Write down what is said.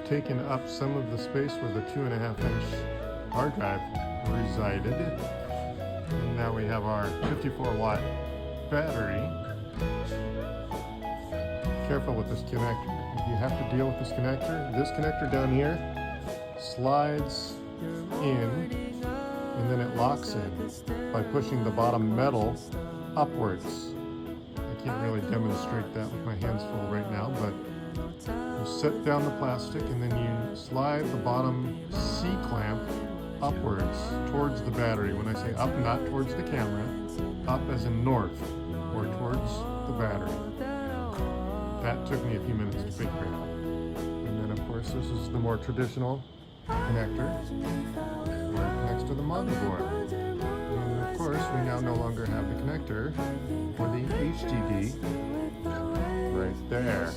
taken up some of the space where the 2.5-inch hard drive resided. And now we have our 54-watt battery. Careful with this connector. If you have to deal with this connector down here slides in and then it locks in by pushing the bottom metal upwards. I can't really demonstrate that with my hands full right now, but you set down the plastic and then you slide the bottom C-clamp upwards towards the battery. When I say up, not towards the camera, up as in north or towards the battery. That took me a few minutes to figure out. And then of course this is the more traditional connector where it connects to the motherboard. And of course we now no longer have the connector for the HDD right there.